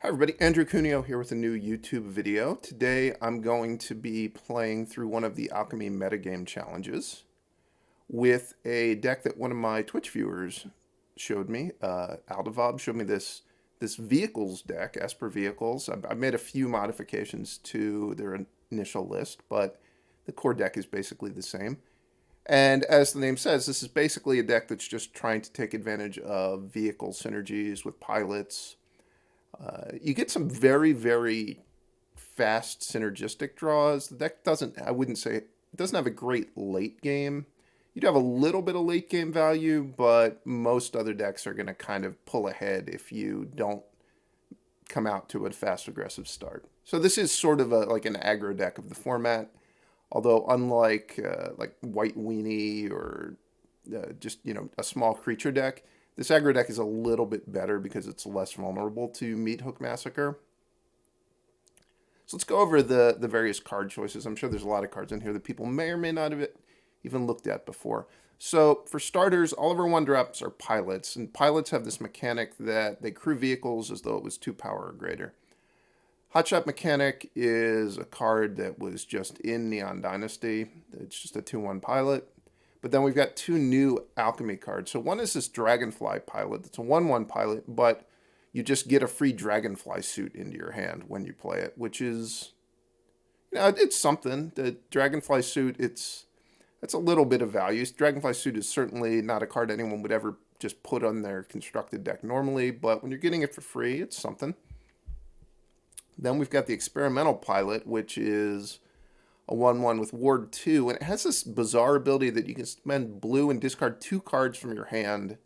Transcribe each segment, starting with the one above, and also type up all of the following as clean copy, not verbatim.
Hi everybody, Andrew Cuneo here with a new YouTube video. Today I'm going to be playing through one of the Alchemy metagame challenges with a deck that one of my Twitch viewers showed me. Aldavob showed me this vehicles deck, Esper vehicles. I made a few modifications to their initial list, but the core deck is basically the same. And as the name says, this is basically a deck that's just trying to take advantage of vehicle synergies with pilots. You get some very, very fast synergistic draws. The deck doesn't, I wouldn't say, it doesn't have a great late game. You'd have a little bit of late game value, but most other decks are going to kind of pull ahead if you don't come out to a fast aggressive start. So this is sort of like an aggro deck of the format, although unlike like White Weenie or just, a small creature deck, this aggro deck is a little bit better because it's less vulnerable to Meat Hook Massacre. So let's go over the various card choices. I'm sure there's a lot of cards in here that people may or may not have even looked at before. So for starters, all of our 1-drops are pilots, and pilots have this mechanic that they crew vehicles as though it was 2 power or greater. Hotshot Mechanic is a card that was just in Neon Dynasty. It's just a 2/1 pilot. But then we've got 2 new Alchemy cards. So one is this Dragonfly Pilot. It's a 1/1 pilot, but you just get a free Dragonfly suit into your hand when you play it, which is, it's something. The Dragonfly suit, it's a little bit of value. Dragonfly suit is certainly not a card anyone would ever just put on their constructed deck normally, but when you're getting it for free, it's something. Then we've got the Experimental Pilot, which is a 1/1 with Ward 2, and it has this bizarre ability that you can spend blue and discard 2 cards from your hand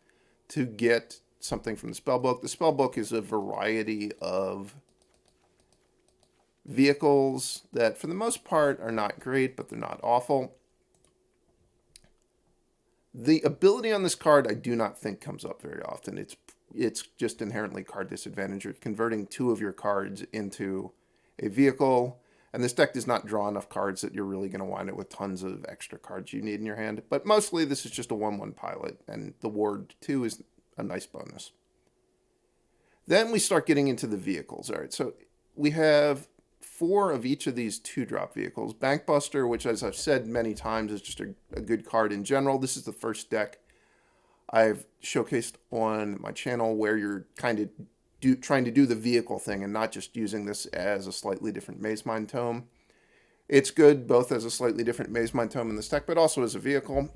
to get something from the spellbook. The spellbook is a variety of vehicles that, for the most part, are not great, but they're not awful. The ability on this card I do not think comes up very often. It's just inherently card disadvantage. You're converting 2 of your cards into a vehicle. And this deck does not draw enough cards that you're really going to wind up with tons of extra cards you need in your hand. But mostly this is just a 1/1 pilot, and the Ward 2 is a nice bonus. Then we start getting into the vehicles. All right, so we have 4 of each of these 2-drop vehicles. Bankbuster, which, as I've said many times, is just a good card in general. This is the first deck I've showcased on my channel where you're kind of trying to do the vehicle thing and not just using this as a slightly different Mazemind Tome. It's good both as a slightly different Mazemind Tome in this deck, but also as a vehicle.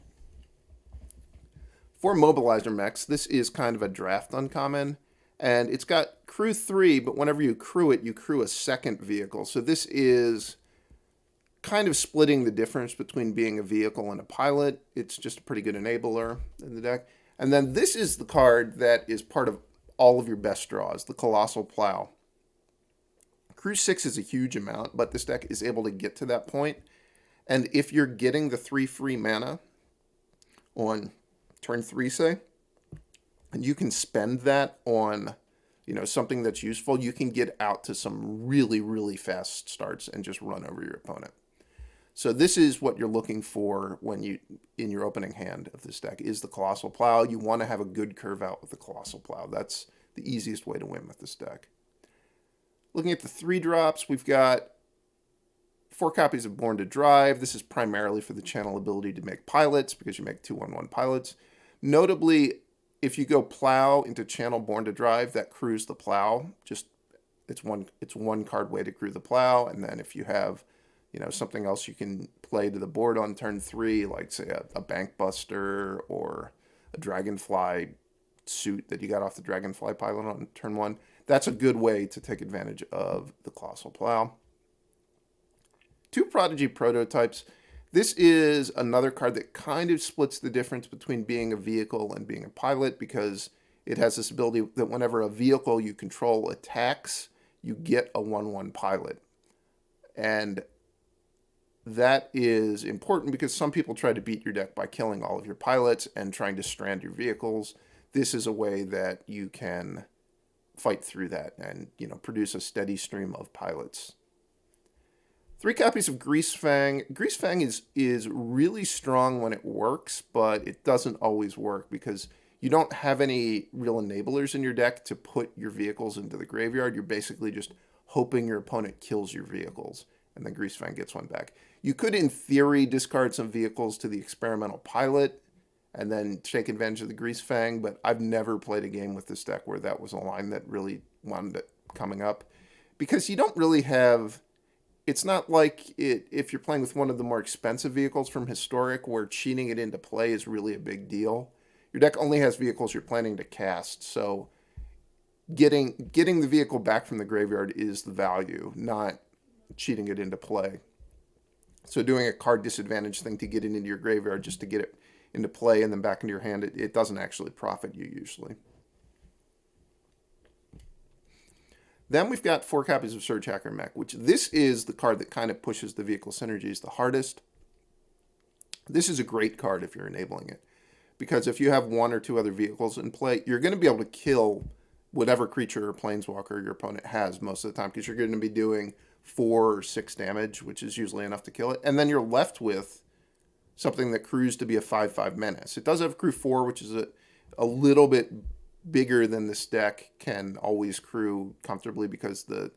For Mobilizer Mechs, this is kind of a draft uncommon, and it's got crew 3, but whenever you crew it, you crew a second vehicle. So this is kind of splitting the difference between being a vehicle and a pilot. It's just a pretty good enabler in the deck. And then this is the card that is part of all of your best draws, the Colossal Plow. Crew 6 is a huge amount, but this deck is able to get to that point. And if you're getting the 3 free mana on turn 3, say, and you can spend that on, something that's useful, you can get out to some really, really fast starts and just run over your opponent. So this is what you're looking for when in your opening hand of this deck is the Colossal Plow. You want to have a good curve out with the Colossal Plow. That's the easiest way to win with this deck. Looking at the 3-drops, we've got 4 copies of Born to Drive. This is primarily for the channel ability to make pilots because you make 2/1 pilots. Notably, if you go Plow into channel Born to Drive, that crews the Plow. Just it's one card way to crew the Plow, and then if you have something else you can play to the board on turn 3, like, say, a Bankbuster or a Dragonfly suit that you got off the Dragonfly Pilot on turn 1. That's a good way to take advantage of the Colossal Plow. 2 Prodigy prototypes. This is another card that kind of splits the difference between being a vehicle and being a pilot because it has this ability that whenever a vehicle you control attacks, you get a 1/1 pilot. And that is important because some people try to beat your deck by killing all of your pilots and trying to strand your vehicles. This is a way that you can fight through that and, produce a steady stream of pilots. 3 copies of Greasefang. Greasefang is really strong when it works, but it doesn't always work because you don't have any real enablers in your deck to put your vehicles into the graveyard. You're basically just hoping your opponent kills your vehicles, and then Greasefang gets one back. You could, in theory, discard some vehicles to the Experimental Pilot and then take advantage of the Greasefang, but I've never played a game with this deck where that was a line that really wound up coming up. Because you don't really have... It's not like if you're playing with one of the more expensive vehicles from Historic, where cheating it into play is really a big deal. Your deck only has vehicles you're planning to cast, so getting the vehicle back from the graveyard is the value, not cheating it into play. So doing a card disadvantage thing to get it into your graveyard just to get it into play and then back into your hand, it doesn't actually profit you usually. Then we've got 4 copies of Surgehacker Mech, which this is the card that kind of pushes the vehicle synergies the hardest. This is a great card if you're enabling it, because if you have 1 or 2 other vehicles in play, you're going to be able to kill whatever creature or planeswalker your opponent has most of the time, because you're going to be doing 4 or 6 damage, which is usually enough to kill it. And then you're left with something that crews to be a 5/5 menace. It does have crew 4, which is a little bit bigger than this deck can always crew comfortably, because the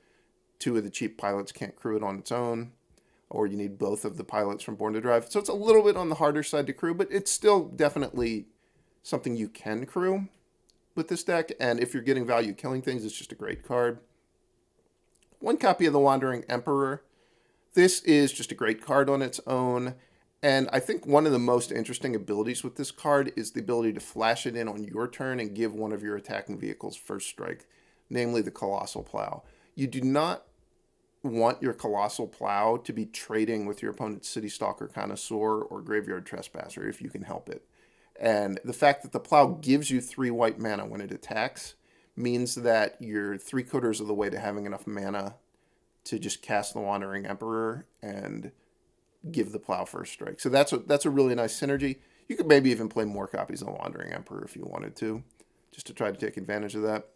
2 of the cheap pilots can't crew it on its own, or you need both of the pilots from Born to Drive. So it's a little bit on the harder side to crew, but it's still definitely something you can crew with this deck. And if you're getting value killing things, it's just a great card. 1 copy of the Wandering Emperor. This is just a great card on its own. And I think one of the most interesting abilities with this card is the ability to flash it in on your turn and give one of your attacking vehicles first strike, namely the Colossal Plow. You do not want your Colossal Plow to be trading with your opponent's City Stalker Connoisseur or Graveyard Trespasser if you can help it. And the fact that the Plow gives you 3 white mana when it attacks means that you're 3/4 of the way to having enough mana to just cast the Wandering Emperor and give the Plow first strike. So that's a really nice synergy. You could maybe even play more copies of the Wandering Emperor if you wanted to, just to try to take advantage of that.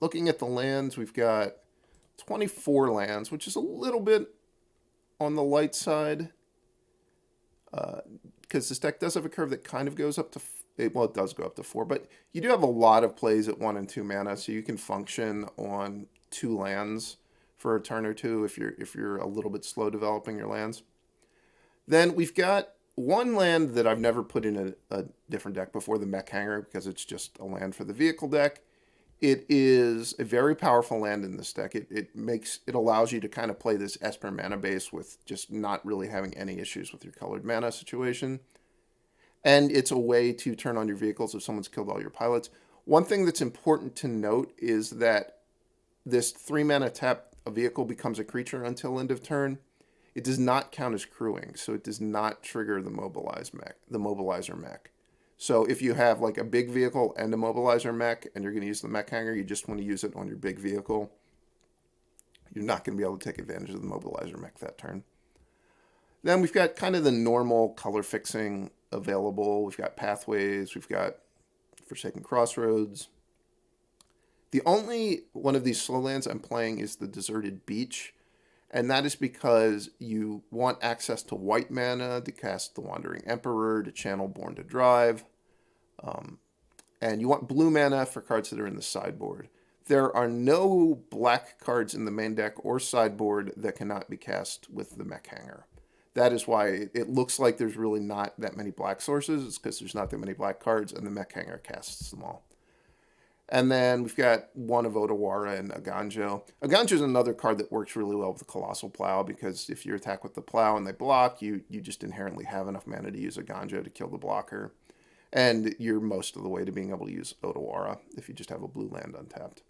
Looking at the lands, we've got 24 lands, which is a little bit on the light side, because this deck does have a curve that kind of goes up to, well, it does go up to 4, but you do have a lot of plays at 1 and 2 mana, so you can function on 2 lands for a turn or 2 if you're a little bit slow developing your lands. Then we've got 1 land that I've never put in a different deck before, the Mech Hangar, because it's just a land for the vehicle deck. It is a very powerful land in this deck. It allows you to kind of play this Esper mana base with just not really having any issues with your colored mana situation. And it's a way to turn on your vehicles if someone's killed all your pilots. One thing that's important to note is that this 3 mana tap, a vehicle becomes a creature until end of turn. It does not count as crewing, so it does not trigger the Mobilizer Mech. So if you have like a big vehicle and a Mobilizer Mech, and you're going to use the Mech Hangar, you just want to use it on your big vehicle, you're not going to be able to take advantage of the Mobilizer Mech that turn. Then we've got kind of the normal color fixing available. We've got Pathways, we've got Forsaken Crossroads. The only one of these slow lands I'm playing is the Deserted Beach, and that is because you want access to white mana to cast the Wandering Emperor, to channel Born to Drive, and you want blue mana for cards that are in the sideboard. There are no black cards in the main deck or sideboard that cannot be cast with the Mech Hangar. That is why it looks like there's really not that many black sources. It's because there's not that many black cards, and the Mech Hangar casts them all. And then we've got 1 of Otawara and Eiganjo. Eiganjo is another card that works really well with the Colossal Plow, because if you attack with the Plow and they block, you just inherently have enough mana to use Eiganjo to kill the blocker. And you're most of the way to being able to use Otawara if you just have a blue land untapped.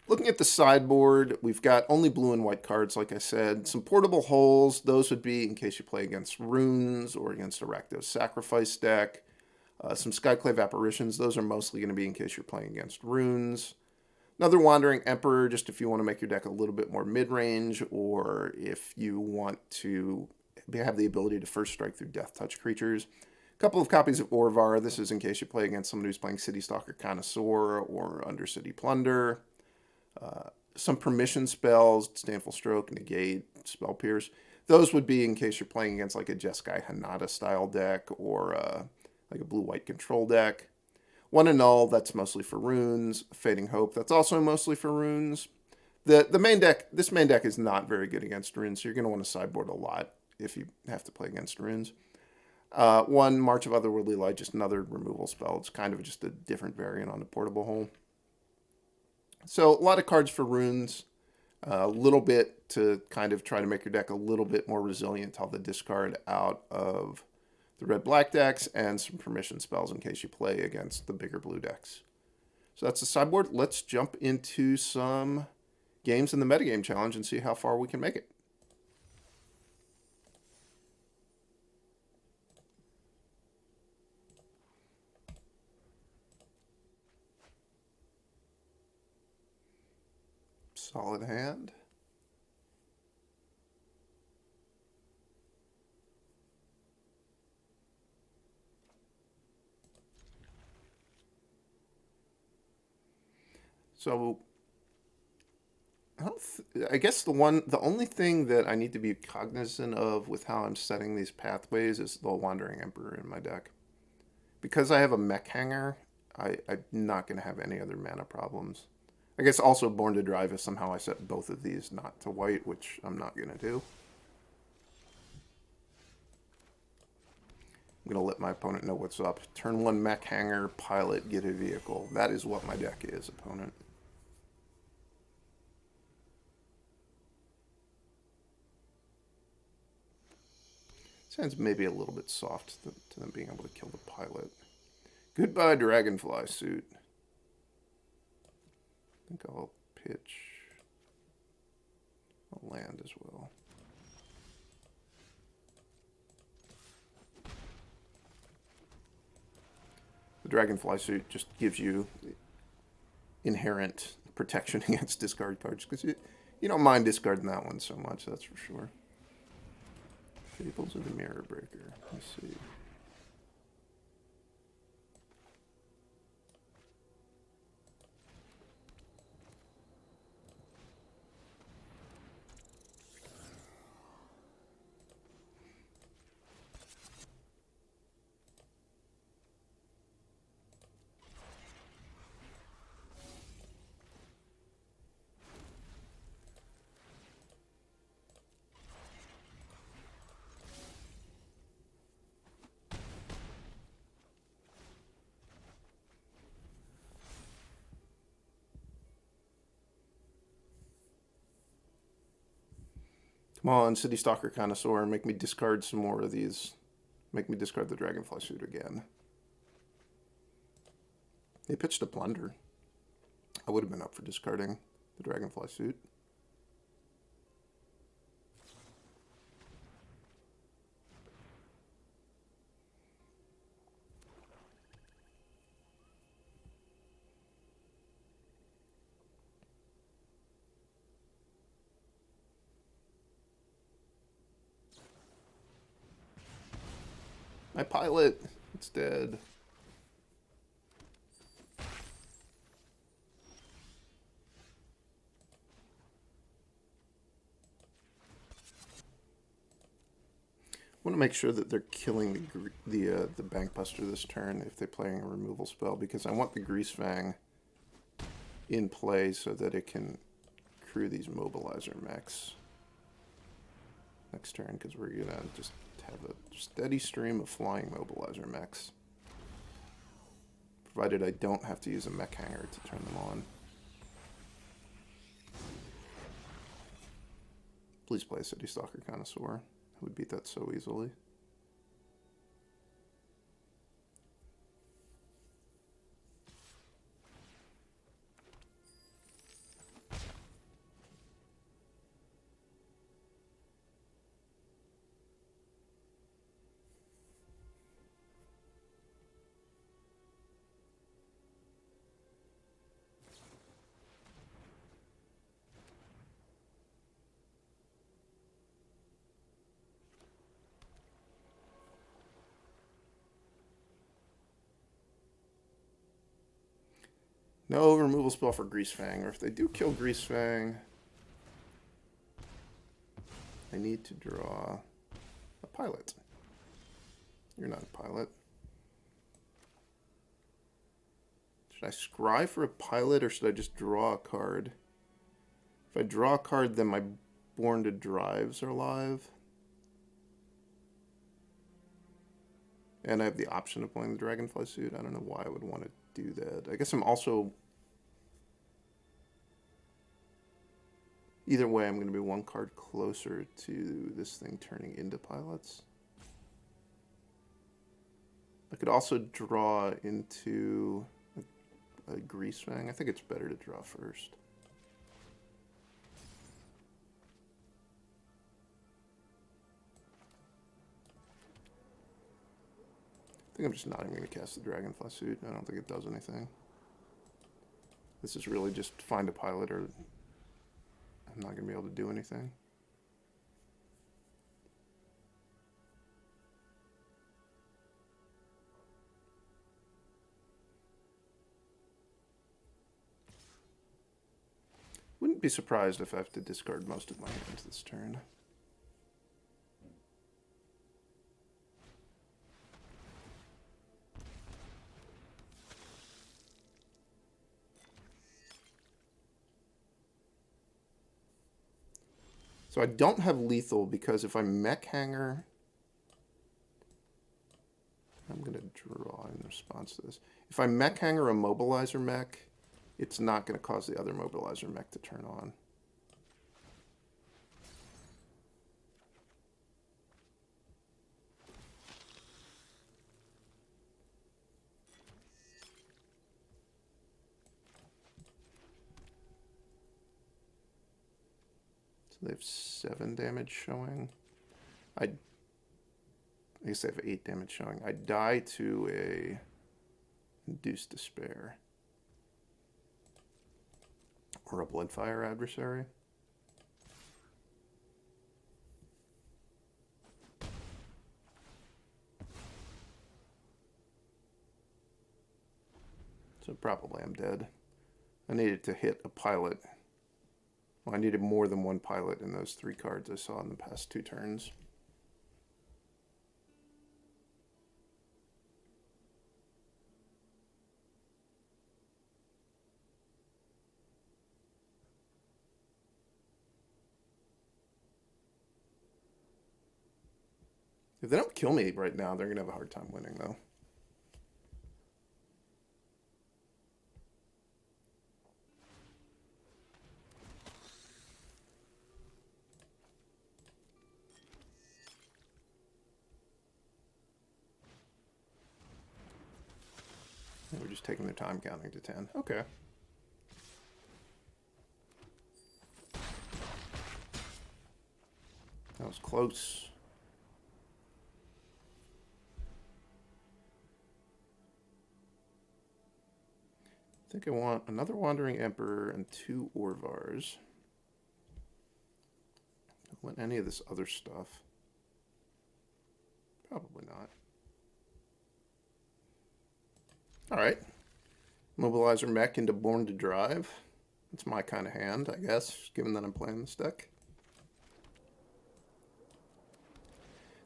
Looking at the sideboard, we've got only blue and white cards, like I said. Some portable holes. Those would be in case you play against Runes or against a Rakdos Sacrifice deck. Some Skyclave Apparitions. Those are mostly going to be in case you're playing against Runes. Another Wandering Emperor, just if you want to make your deck a little bit more mid-range, or if you want to have the ability to first strike through Death Touch creatures. A couple of copies of Orvar. This is in case you play against someone who's playing City Stalker Connoisseur or Undercity Plunder. Some permission spells, Disdainful Stroke, Negate, Spell Pierce. Those would be in case you're playing against like a Jeskai Hanada style deck, or like a blue-white control deck. One Annul, that's mostly for runes. Fading Hope, that's also mostly for runes. The main deck, this main deck is not very good against runes, so you're going to want to sideboard a lot if you have to play against runes. One March of Otherworldly Light, just another removal spell. It's kind of just a different variant on the portable hole. So a lot of cards for runes. A little bit to kind of try to make your deck a little bit more resilient to all the discard out of the red-black decks, and some permission spells in case you play against the bigger blue decks. So that's the sideboard. Let's jump into some games in the metagame challenge and see how far we can make it. Solid hand. So I guess the only thing that I need to be cognizant of with how I'm setting these pathways is the Wandering Emperor in my deck. Because I have a Mech Hangar, I'm not going to have any other mana problems. I guess also Born to Drive if somehow I set both of these not to white, which I'm not going to do. I'm going to let my opponent know what's up. Turn 1 Mech Hangar, Pilot, get a vehicle. That is what my deck is, opponent. Sounds maybe a little bit soft to them being able to kill the pilot. Goodbye, Dragonfly suit. I think I'll pitch a land as well. The Dragonfly suit just gives you inherent protection against discard cards, because you don't mind discarding that one so much, that's for sure. Fables of the Mirror Breaker. Let's see. Come on, City Stalker Connoisseur, make me discard some more of these. Make me discard the Dragonfly suit again. He pitched a Plunder. I would have been up for discarding the Dragonfly suit. My pilot, it's dead. I want to make sure that they're killing the Bankbuster this turn if they're playing a removal spell, because I want the Greasefang in play so that it can crew these Mobilizer Mechs next turn, because we're going to just have a steady stream of flying Mobilizer Mechs. Provided I don't have to use a Mech Hangar to turn them on. Please play City Stalker Connoisseur. I would beat that so easily. No removal spell for Greasefang, or if they do kill Greasefang, I need to draw a pilot. You're not a pilot. Should I scry for a pilot or should I just draw a card? If I draw a card, then my Born to Drives are live. And I have the option of playing the Dragonfly suit. I don't know why I would want to do that. I guess I'm also... Either way, I'm going to be one card closer to this thing turning into pilots. I could also draw into a Greasefang. I think it's better to draw first. I think I'm just not even going to cast the Dragonfly suit. I don't think it does anything. This is really just find a pilot or I'm not going to be able to do anything. Wouldn't be surprised if I have to discard most of my hands this turn. So I don't have lethal because if I Mech Hangar, I'm going to draw in response to this. If I Mech Hangar a Mobilizer Mech, it's not going to cause the other Mobilizer Mech to turn on. They have 7 damage showing. I guess they have 8 damage showing. I die to a Induced Despair. Or a Bloodfire Adversary. So probably I'm dead. I needed to hit a pilot. Well, I needed more than one pilot in those 3 cards I saw in the past 2 turns. If they don't kill me right now, they're going to have a hard time winning, though. We're just taking their time counting to 10. Okay. That was close. I think I want another Wandering Emperor and 2 Orvars. Don't want any of this other stuff. Probably not. Alright. Mobilizer Mech into Born to Drive. It's my kind of hand, I guess, given that I'm playing this deck.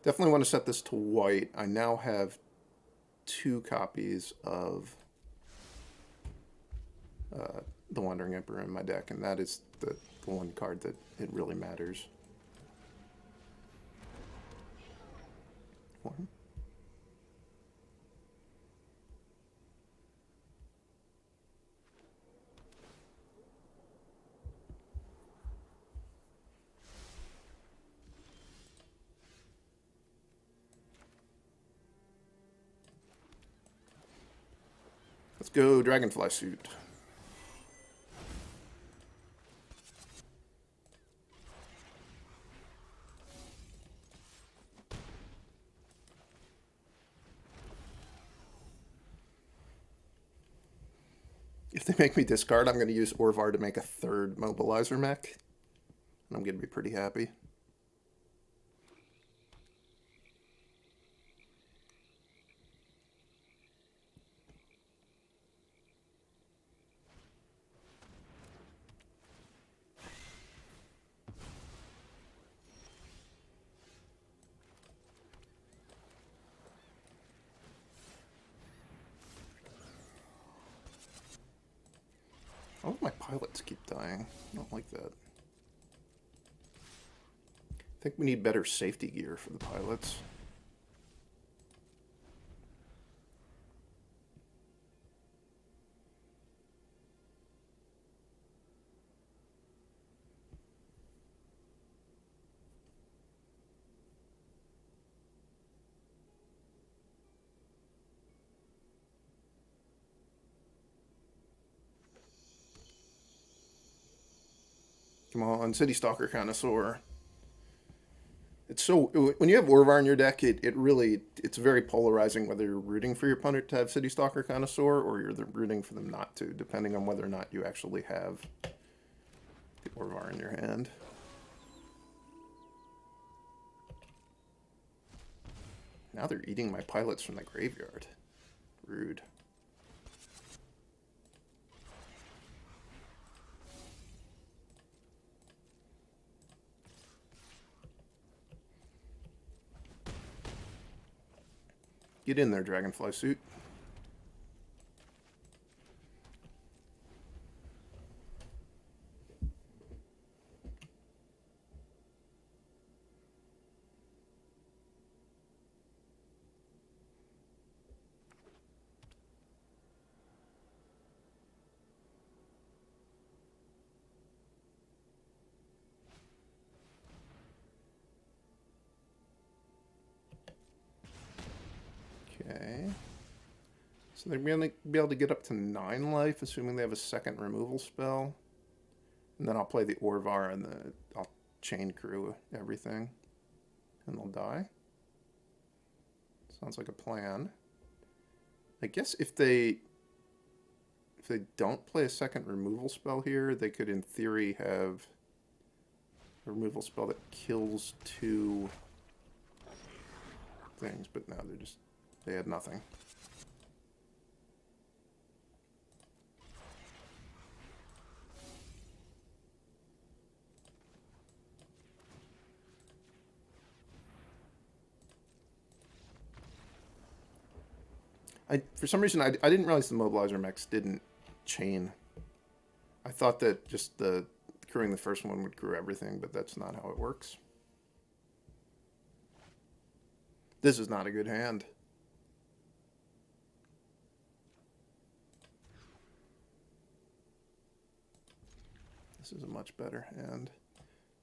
Definitely want to set this to white. I now have 2 copies of the Wandering Emperor in my deck, and that is the one card that it really matters. One. Let's go Dragonfly suit. If they make me discard, I'm going to use Orvar to make a 3rd Mobilizer Mech. And I'm going to be pretty happy. Why do my pilots keep dying? I don't like that. I think we need better safety gear for the pilots. Come on, City Stalker Connoisseur. It's so, when you have Orvar in your deck, it's very polarizing whether you're rooting for your opponent to have City Stalker Connoisseur or you're rooting for them not to, depending on whether or not you actually have the Orvar in your hand. Now they're eating my pilots from the graveyard. Rude. Get in there, Dragonfly suit. Okay. So they're going to be able to get up to 9 life, assuming they have a second removal spell. And then I'll play the Orvar and I'll chain crew everything. And they'll die. Sounds like a plan. I guess if they don't play a second removal spell here, they could in theory have a removal spell that kills 2 things, but no, they had nothing. For some reason, I didn't realize the Mobilizer Mechs didn't chain. I thought that just crewing the first one would crew everything, but that's not how it works. This is not a good hand. This is a much better hand.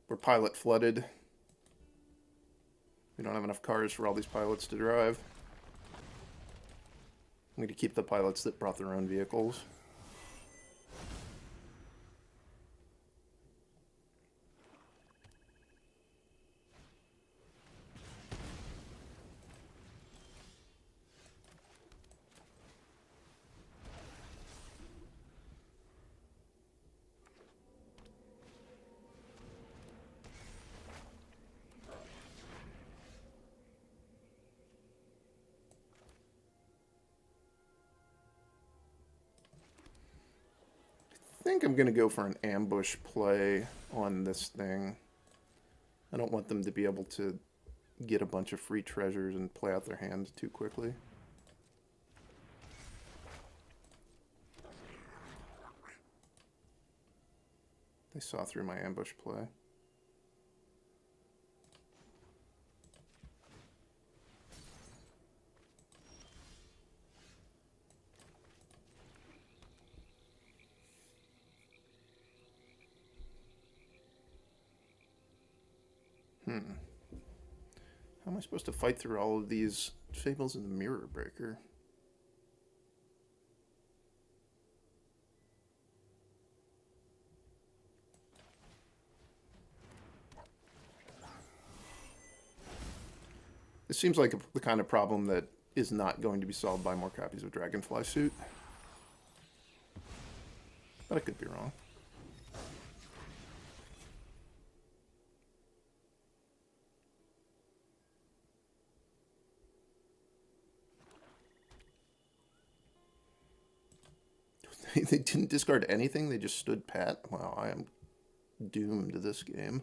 We're pilot flooded. We don't have enough cars for all these pilots to drive. We need to keep the pilots that brought their own vehicles. I think I'm going to go for an ambush play on this thing. I don't want them to be able to get a bunch of free treasures and play out their hands too quickly. They saw through my ambush play. How am I supposed to fight through all of these Fables in the Mirror Breaker? This seems like the kind of problem that is not going to be solved by more copies of Dragonfly Suit. But I could be wrong. They didn't discard anything, they just stood pat. Wow, I am doomed to this game.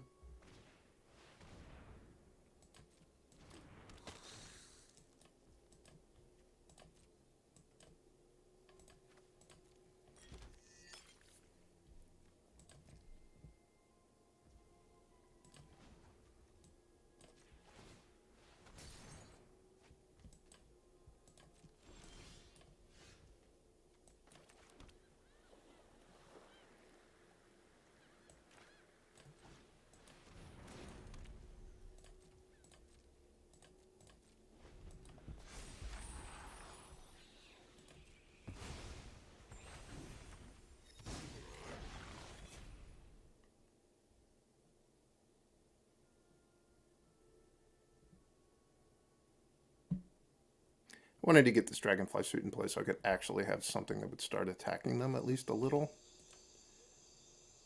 I wanted to get this Dragonfly suit in place so I could actually have something that would start attacking them at least a little.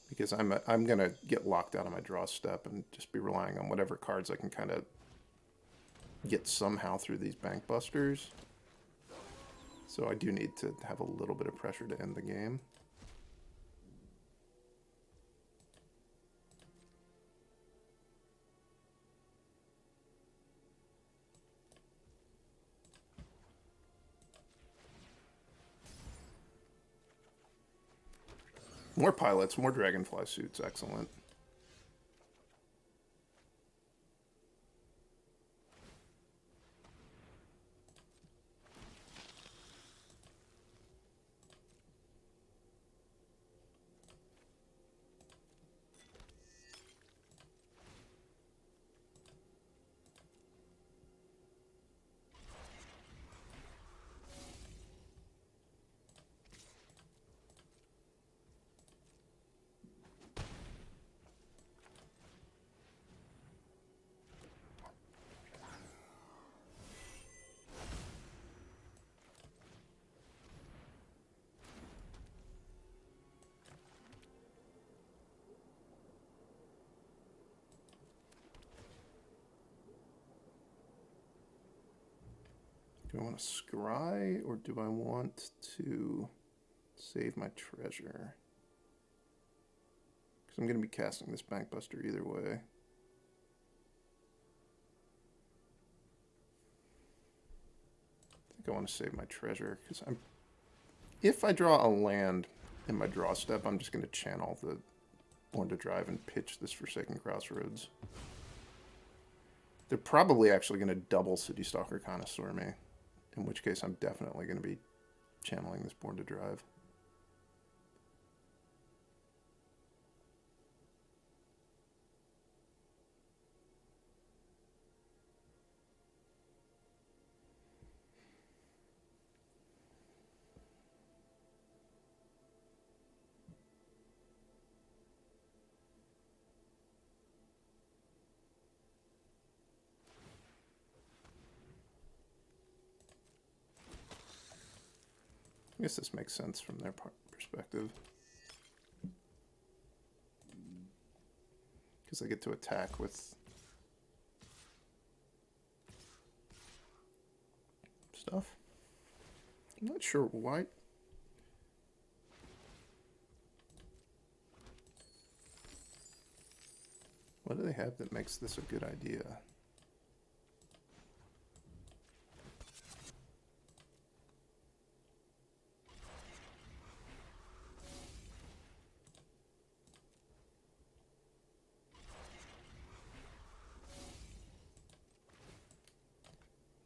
Because I'm going to get locked out of my draw step and just be relying on whatever cards I can kind of get somehow through these Bankbusters. So I do need to have a little bit of pressure to end the game. More pilots, more Dragonfly suits, excellent. Do I want to scry or do I want to save my treasure? Because I'm going to be casting this Bankbuster either way. I think I want to save my treasure because if I draw a land in my draw step, I'm just going to channel the Born to Drive and pitch this Forsaken Crossroads. They're probably actually going to double City Stalker Connoisseur me. In which case, I'm definitely going to be channeling this Born to Drive. I guess this makes sense from their perspective. Because they get to attack with stuff. I'm not sure why. What do they have that makes this a good idea?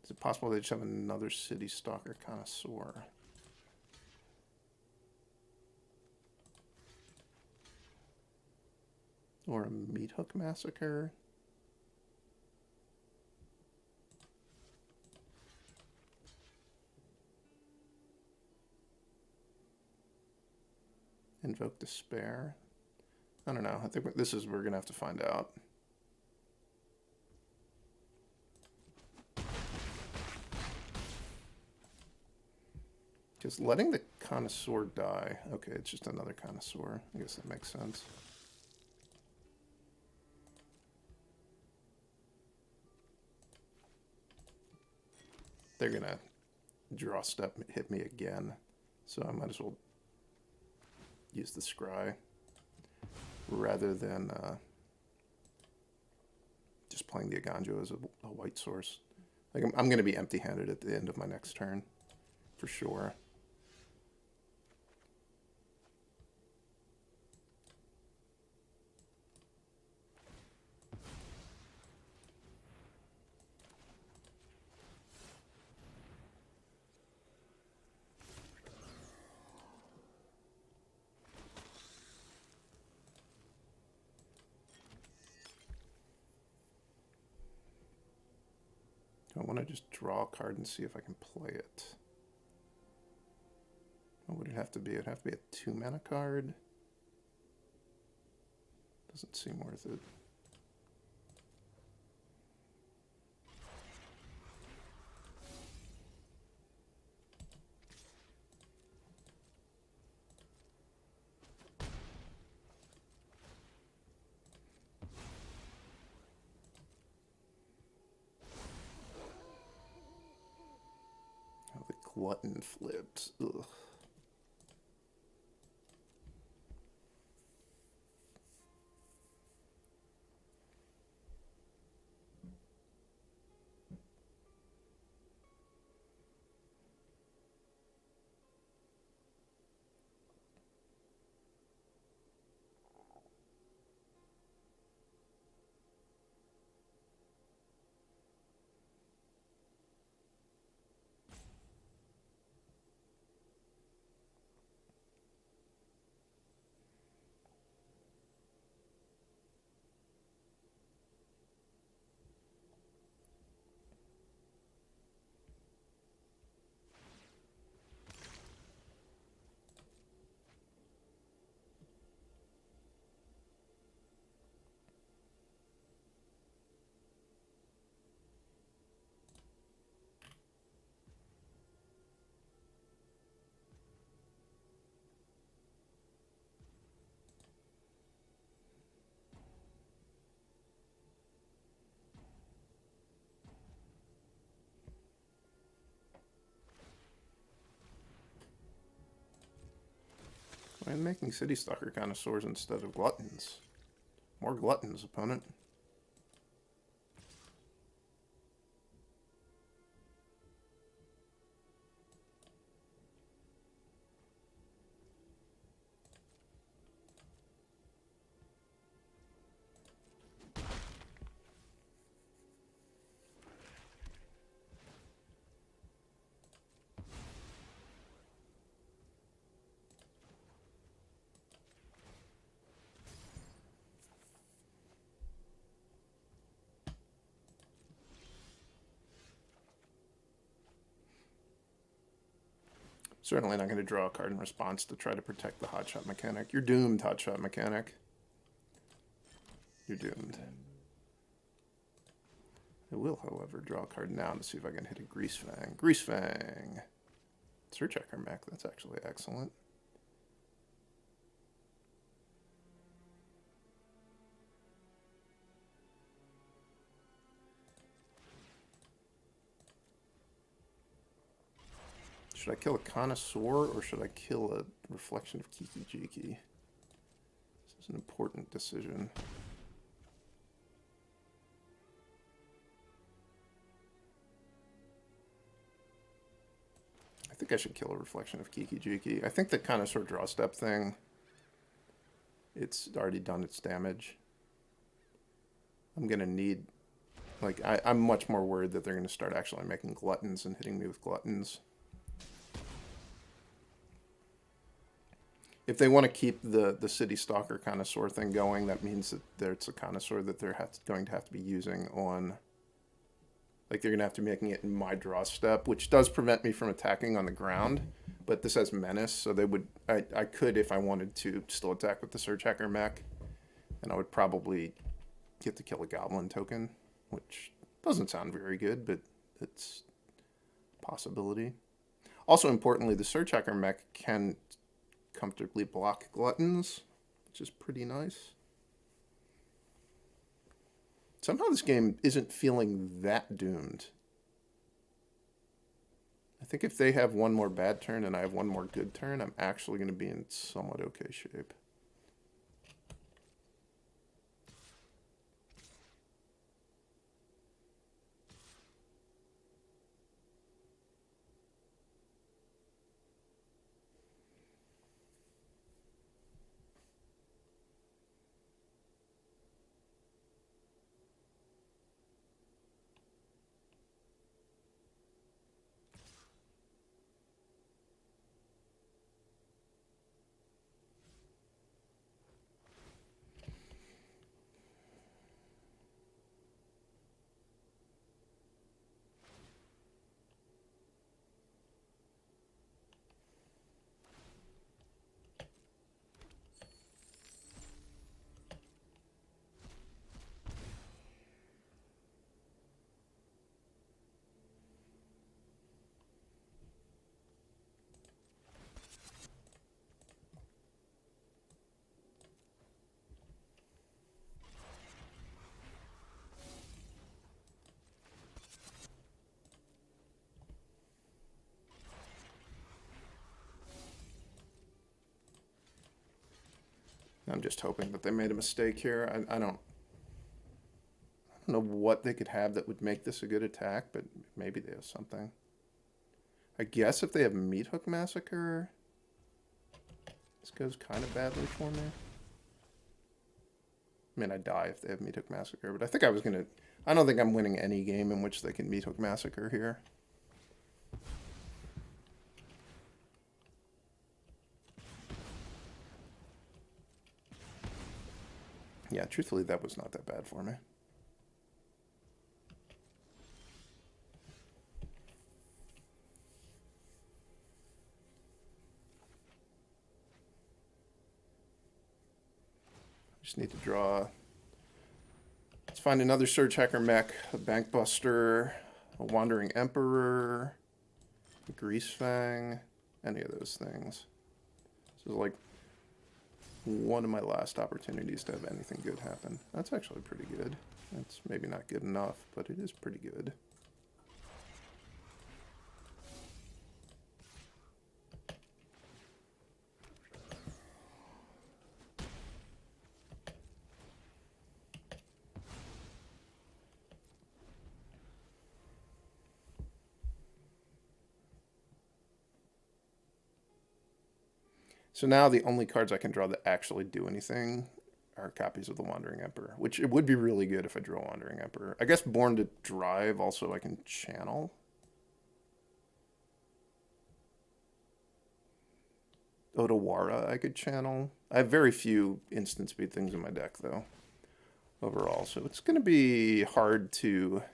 Is it possible they just have another City Stalker Connoisseur? Or a Meat Hook Massacre? Invoke Despair? I don't know. I think this is we're going to have to find out. Because letting the Connoisseur die... Okay, it's just another Connoisseur. I guess that makes sense. They're going to draw step, hit me again. So I might as well use the Scry rather than just playing the Eiganjo as a white source. Like I'm going to be empty-handed at the end of my next turn, for sure. I want to just draw a card and see if I can play it. What would it have to be? It'd have to be a 2-mana card. Doesn't seem worth it. glutton flipped. Ugh. I'm making City Stalker Connoisseurs instead of Gluttons. More Gluttons, opponent. Certainly not going to draw a card in response to try to protect the Hotshot Mechanic. You're doomed, Hotshot Mechanic. You're doomed. I will, however, draw a card now to see if I can hit a Greasefang. Greasefang! Surgehacker Mech, that's actually excellent. Should I kill a Connoisseur or should I kill a Reflection of Kiki-Jiki? This is an important decision. I think I should kill a Reflection of Kiki-Jiki. I think the Connoisseur draw step thing, it's already done its damage. I'm going to need, like, I'm much more worried that they're going to start actually making Gluttons and hitting me with Gluttons. If they want to keep the City Stalker Connoisseur thing going, that means that there's a Connoisseur that they're going to have to be using on... Like, they're going to have to be making it in my draw step, which does prevent me from attacking on the ground. But this has Menace, so they would... I could, if I wanted to, still attack with the Surgehacker Mech. And I would probably get to kill a Goblin token, which doesn't sound very good, but it's a possibility. Also, importantly, the Surgehacker Mech can comfortably block Gluttons, which is pretty nice. Somehow this game isn't feeling that doomed. I think if they have one more bad turn and I have one more good turn, I'm actually going to be in somewhat okay shape. I'm just hoping that they made a mistake here. I don't know what they could have that would make this a good attack, but maybe they have something. I guess if they have Meat Hook Massacre, this goes kind of badly for me. I mean, I die if they have Meat Hook Massacre, but I think I was going to... I don't think I'm winning any game in which they can Meat Hook Massacre here. Yeah, truthfully, that was not that bad for me. Just need to draw. Let's find another Surgehacker Mech, a Bankbuster, a Wandering Emperor, a Greasefang, any of those things. This is like one of my last opportunities to have anything good happen. That's actually pretty good. It's maybe not good enough, but it is pretty good. So now the only cards I can draw that actually do anything are copies of the Wandering Emperor, which it would be really good if I drew a Wandering Emperor. I guess Born to Drive also I can channel. Otawara I could channel. I have very few instant speed things in my deck, though, overall. So it's going to be hard to...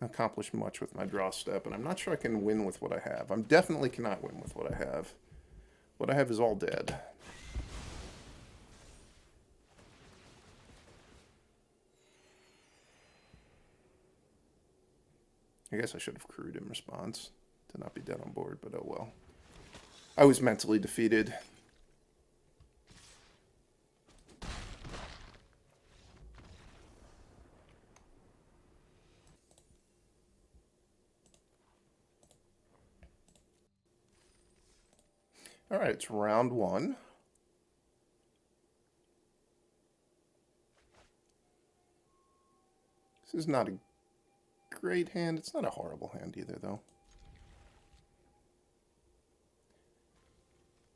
accomplish much with my draw step, and I'm not sure I can win with what I have. I definitely cannot win with what I have. What I have is all dead. I guess I should have crewed in response to not be dead on board, but oh well. I was mentally defeated. All right, it's round one. This is not a great hand. It's not a horrible hand either, though.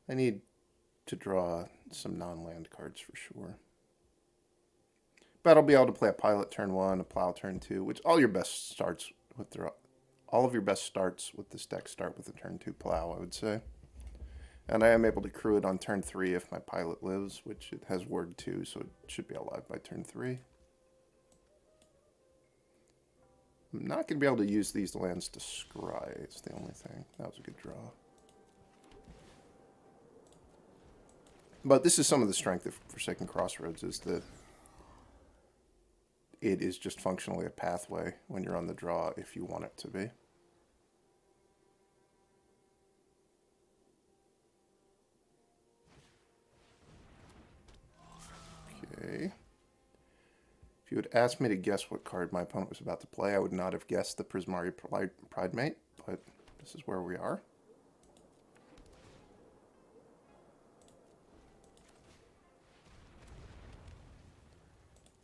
I need to draw some non-land cards for sure. But I'll be able to play a Pilot turn 1, a Plow turn 2, which all of your best starts with this deck start with a turn 2 Plow, I would say. And I am able to crew it on turn 3 if my Pilot lives, which it has word 2, so it should be alive by turn 3. I'm not going to be able to use these lands to scry, it's the only thing. That was a good draw. But this is some of the strength of Forsaken Crossroads, is that it is just functionally a pathway when you're on the draw if you want it to be. Okay. If you had asked me to guess what card my opponent was about to play, I would not have guessed the Prismari Pridemate, but this is where we are.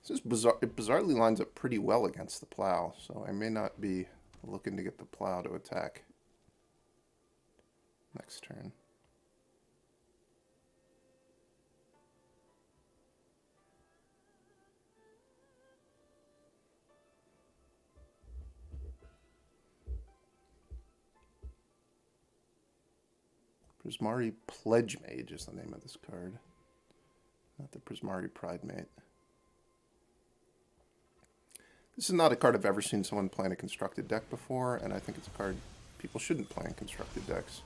This is bizarre. It bizarrely lines up pretty well against the Plow, so I may not be looking to get the Plow to attack next turn. Prismari Pledge Mage is the name of this card, not the Prismari Pridemate. This is not a card I've ever seen someone play in a constructed deck before, and I think it's a card people shouldn't play in constructed decks.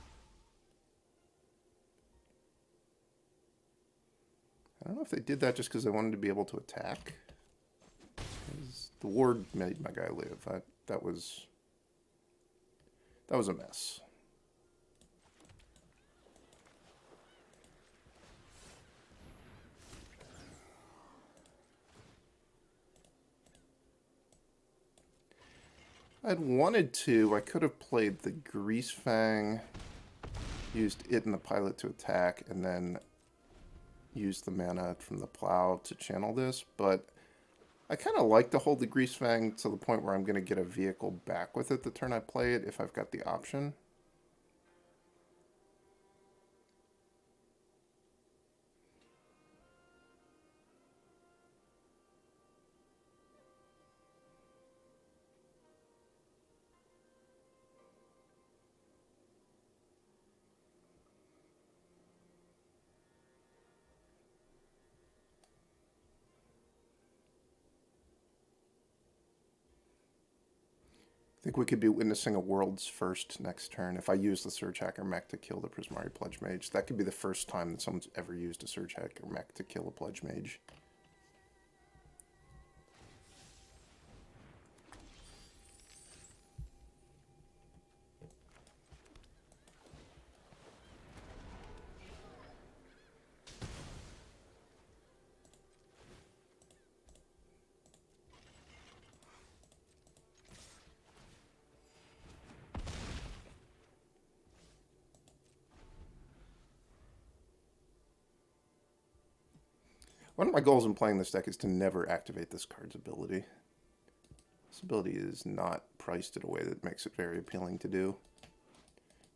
I don't know if they did that just because they wanted to be able to attack. The ward made my guy live. That was a mess. I'd wanted to, I could have played the Greasefang, used it and the Pilot to attack, and then used the mana from the Plow to channel this, but I kind of like to hold the Greasefang to the point where I'm going to get a vehicle back with it the turn I play it if I've got the option. I think we could be witnessing a world's first next turn. If I use the Surgehacker Mech to kill the Prismari Pledge Mage, that could be the first time that someone's ever used a Surgehacker Mech to kill a Pledge Mage. One of my goals in playing this deck is to never activate this card's ability. This ability is not priced in a way that makes it very appealing to do.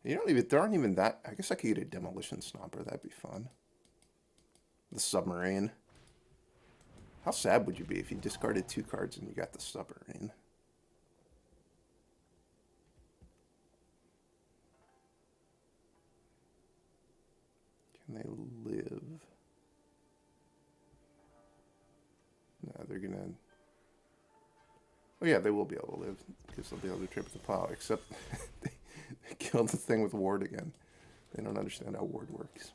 There aren't even that. I guess I could get a Demolition Stomper. That'd be fun. The Submarine. How sad would you be if you discarded 2 cards and you got the Submarine? Can they live? No, they're gonna... Oh yeah, they will be able to live, because they'll be able to trip with the Plow, except they killed the thing with Ward again. They don't understand how Ward works.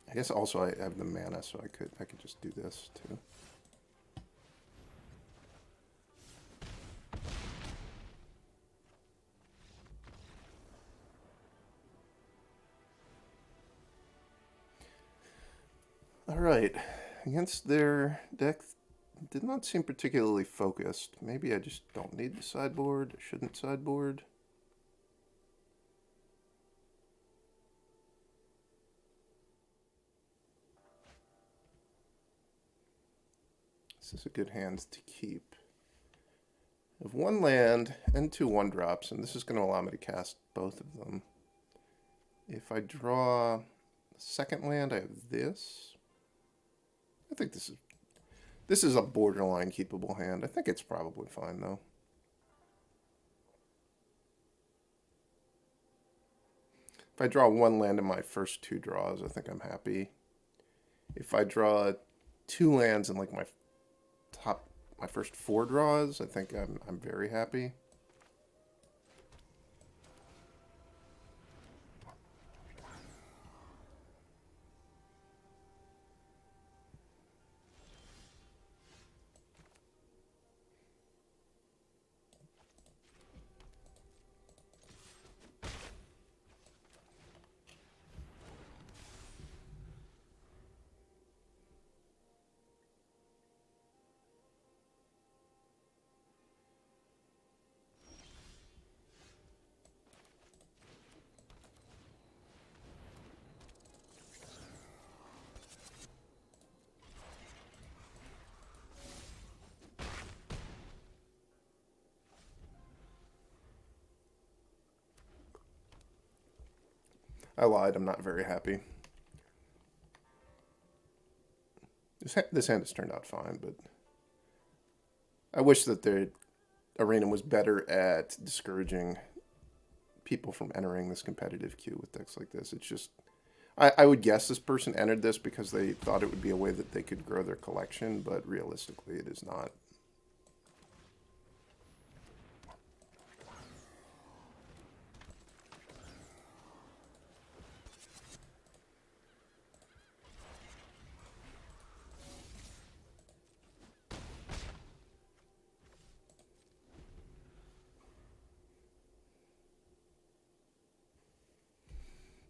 I guess also I have the mana, so I could just do this too. Alright, against their deck, did not seem particularly focused. Maybe I just don't need the sideboard, I shouldn't sideboard. This is a good hand to keep. I have 1 land and 2 1-drops, and this is going to allow me to cast both of them. If I draw the second land, I have this. I think this is a borderline keepable hand. I think it's probably fine, though. If I draw 1 land in my first 2 draws, I think I'm happy. If I draw 2 lands in like my first 4 draws, I think I'm very happy. I lied, I'm not very happy. This hand has turned out fine, but I wish that the arena was better at discouraging people from entering this competitive queue with decks like this. It's just, I would guess this person entered this because they thought it would be a way that they could grow their collection, but realistically it is not.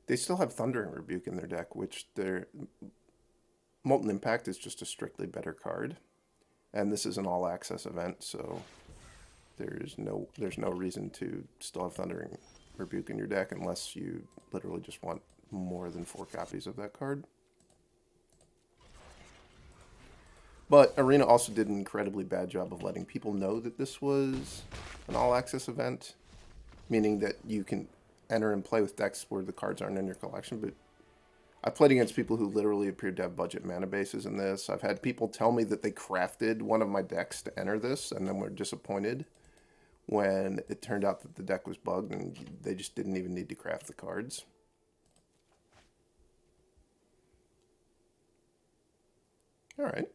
They still have Thundering Rebuke in their deck, which their Molten Impact is just a strictly better card. And this is an all-access event, so there's no reason to still have Thundering Rebuke in your deck unless you literally just want more than 4 copies of that card. But Arena also did an incredibly bad job of letting people know that this was an all-access event, meaning that you can enter and play with decks where the cards aren't in your collection. But I've played against people who literally appeared to have budget mana bases in this. I've had people tell me that they crafted one of my decks to enter this and then were disappointed when it turned out that the deck was bugged and they just didn't even need to craft the cards. All right.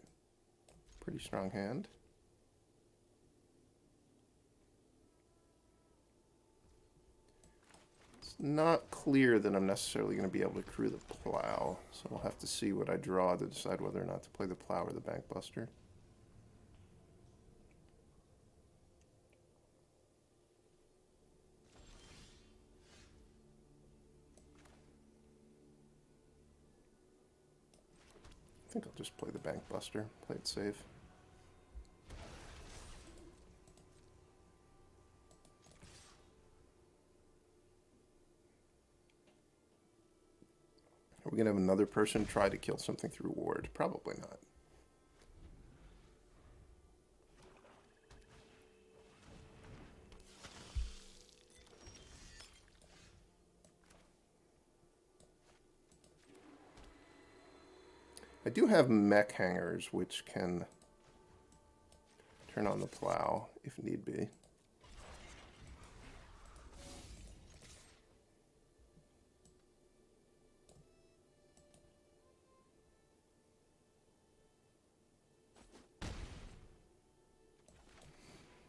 Pretty strong hand. It's not clear that I'm necessarily going to be able to crew the Plow, so I'll have to see what I draw to decide whether or not to play the Plow or the Bankbuster. I think I'll just play the Bankbuster, play it safe. Are we going to have another person try to kill something through ward? Probably not. I do have Mech Hangars, which can turn on the Plow if need be.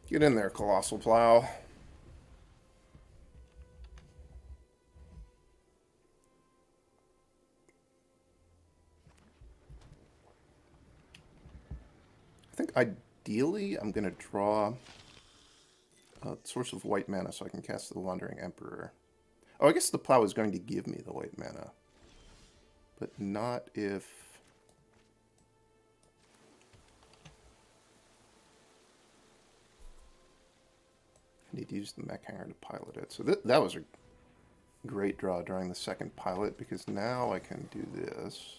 Get in there, Colossal Plow. I think ideally I'm going to draw a source of white mana so I can cast the Wandering Emperor. Oh, I guess the Plow is going to give me the white mana, but not if... I need to use the Mech Hangar to pilot it. So that was a great draw, drawing the second pilot, because now I can do this.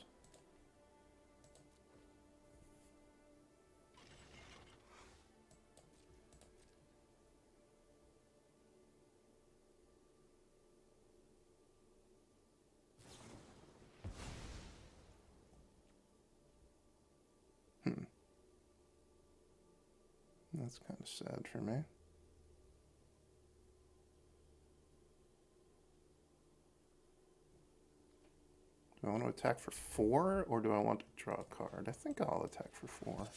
That's kind of sad for me. Do I want to attack for 4, or do I want to draw a card? I think I'll attack for 4.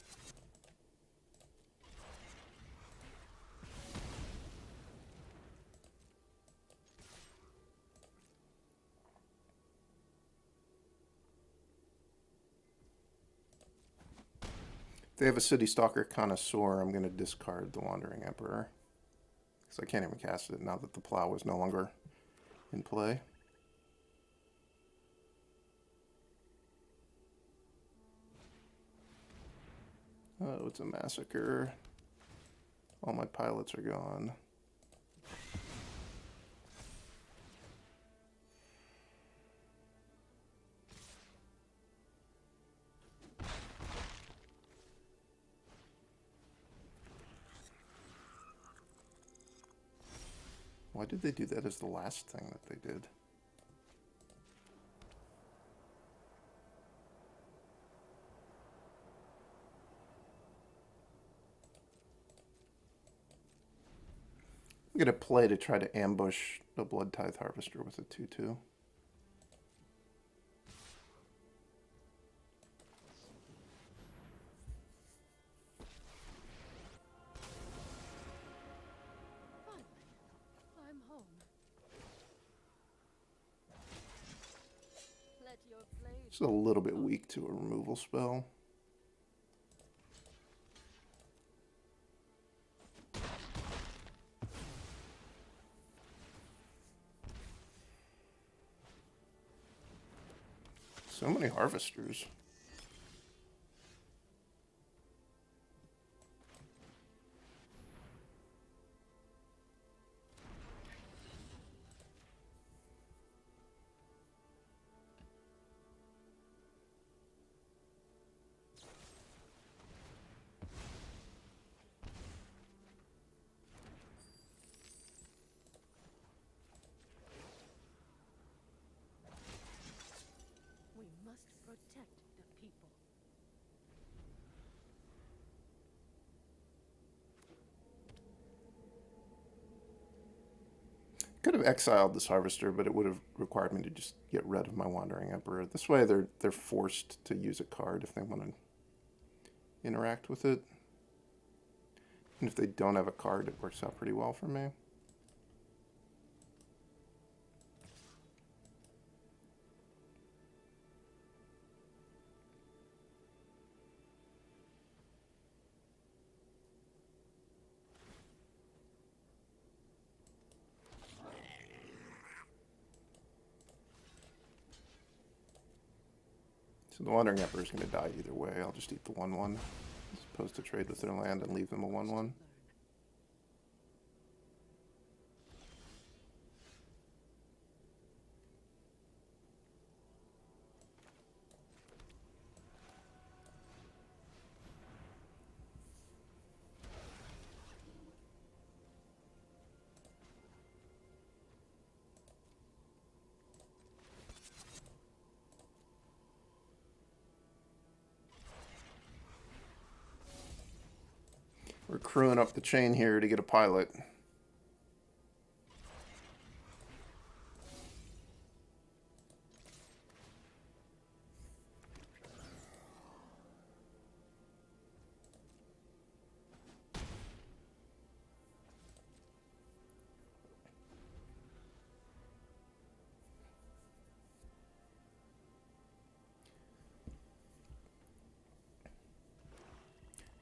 If they have a City Stalker Connoisseur, I'm going to discard the Wandering Emperor, because I can't even cast it now that the Plow is no longer in play. Oh, it's a massacre. All my pilots are gone. Why did they do that as the last thing that they did? I'm going to play to try to ambush the Blood Tithe Harvester with a 2/2. I'm home. Let your blade... It's a little bit weak to a removal spell. So many harvesters. Could have exiled this harvester, but it would have required me to just get rid of my Wandering Emperor. This way they're forced to use a card if they want to interact with it. And if they don't have a card, it works out pretty well for me. So the Wandering Emperor is going to die either way. I'll just eat the 1/1 as opposed to trade with their land and leave them a 1/1. We're crewing up the chain here to get a pilot.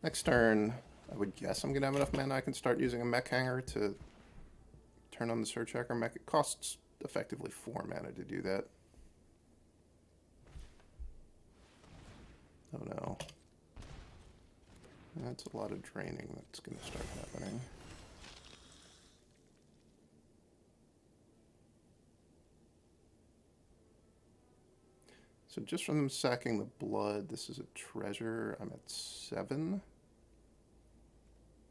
Next turn, I would guess I'm going to have enough mana I can start using a Mech Hangar to turn on the Surgehacker Mech. It costs effectively 4 mana to do that. Oh no. That's a lot of draining that's going to start happening. So just from them sacking the blood, this is a treasure. I'm at 7.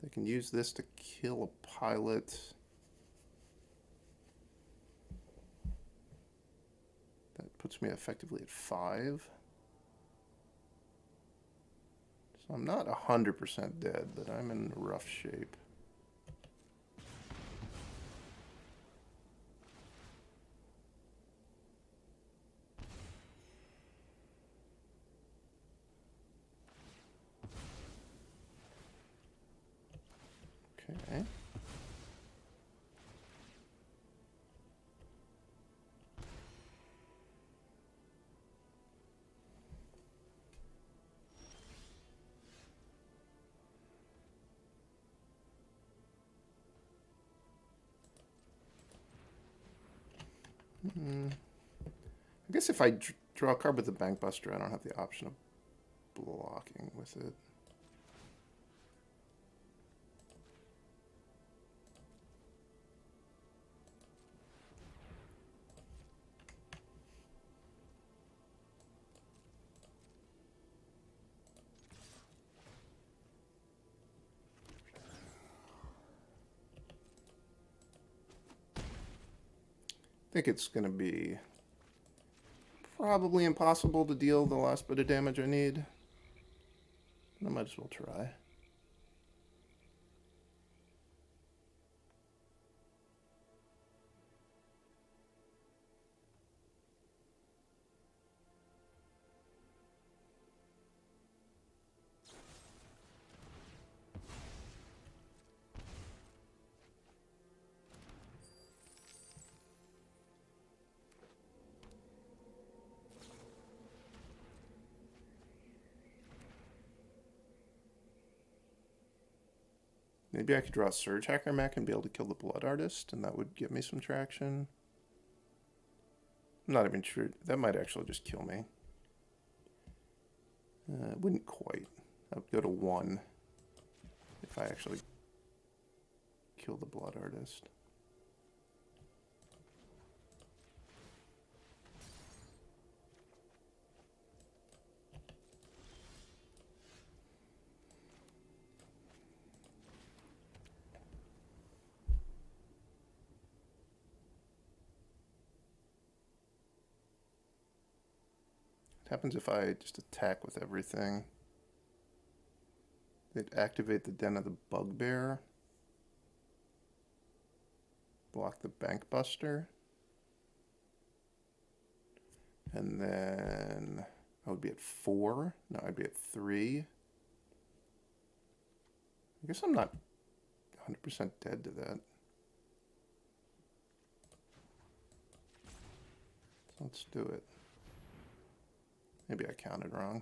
They can use this to kill a pilot. That puts me effectively at 5. So I'm not 100% dead, but I'm in rough shape. Okay. I guess if I draw a card with the Bankbuster, I don't have the option of blocking with it. I think it's going to be probably impossible to deal the last bit of damage I need. I might as well try. Maybe I could draw a Surgehacker Mech and be able to kill the Blood Artist, and that would give me some traction. I'm not even sure. That might actually just kill me. It wouldn't quite. I would go to 1 if I actually kill the Blood Artist. What happens if I just attack with everything? They'd activate the Den of the Bugbear. Block the Bankbuster. And then I would be at 4. No, I'd be at 3. I guess I'm not 100% dead to that. So let's do it. Maybe I counted wrong.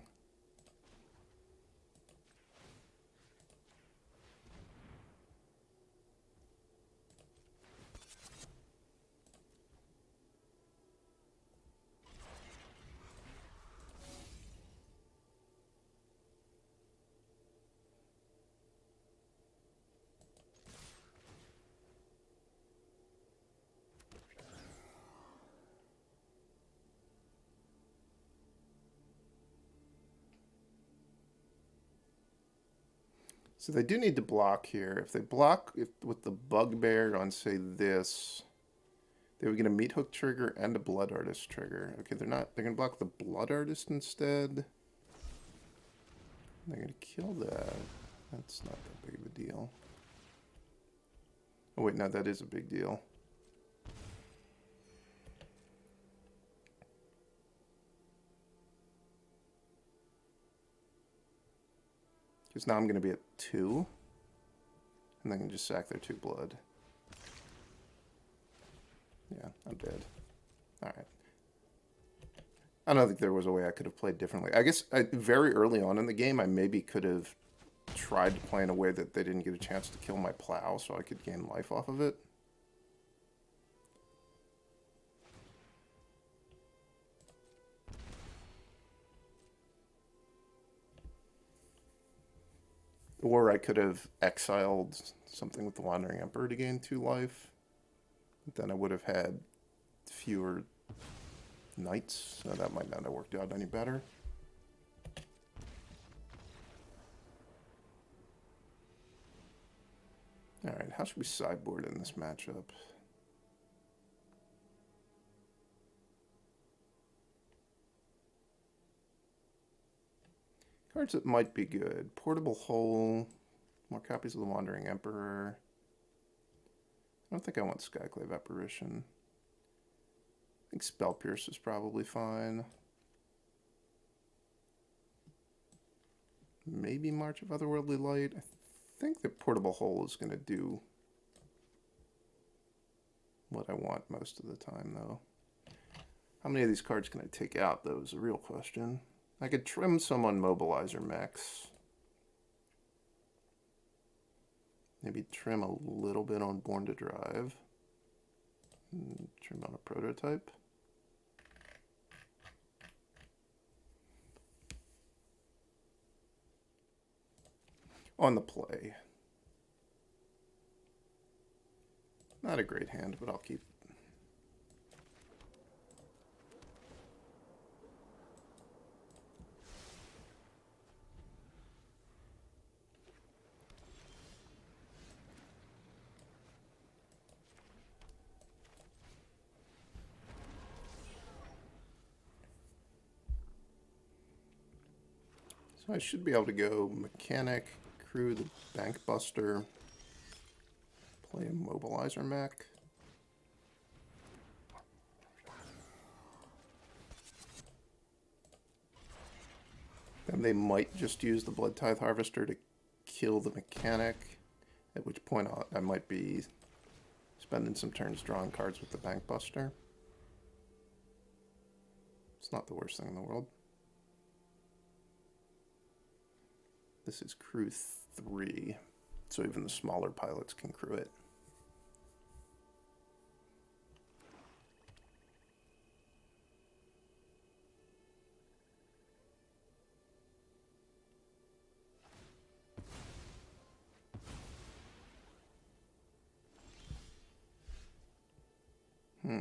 So they do need to block here. If they block with the Bugbear on, say, this, they would get a Meat Hook trigger and a Blood Artist trigger. Okay, they're not. They're going to block the Blood Artist instead. They're going to kill that. That's not that big of a deal. Oh, wait, no, that is a big deal. Because now I'm going to be at 2. And they can just sack their 2 blood. Yeah, I'm dead. Alright. I don't think there was a way I could have played differently. I guess very early on in the game, I maybe could have tried to play in a way that they didn't get a chance to kill my plow so I could gain life off of it. Or I could have exiled something with the Wandering Emperor to gain 2 life. But then I would have had fewer knights, so that might not have worked out any better. Alright, how should we sideboard in this matchup? Cards that might be good. Portable Hole, more copies of the Wandering Emperor. I don't think I want Skyclave Apparition. I think Spell Pierce is probably fine. Maybe March of Otherworldly Light. I think the Portable Hole is going to do what I want most of the time, though. How many of these cards can I take out, though, is a real question. I could trim some on Mobilizer Mechs. Maybe trim a little bit on Born to Drive. And trim on a Prototype. On the play. Not a great hand, but I'll keep it. So I should be able to go Mechanic, crew the Bankbuster, play a Mobilizer Mech. Then they might just use the Blood Tithe Harvester to kill the Mechanic, at which point I might be spending some turns drawing cards with the Bankbuster. It's not the worst thing in the world. This is crew 3, so even the smaller pilots can crew it. Hmm.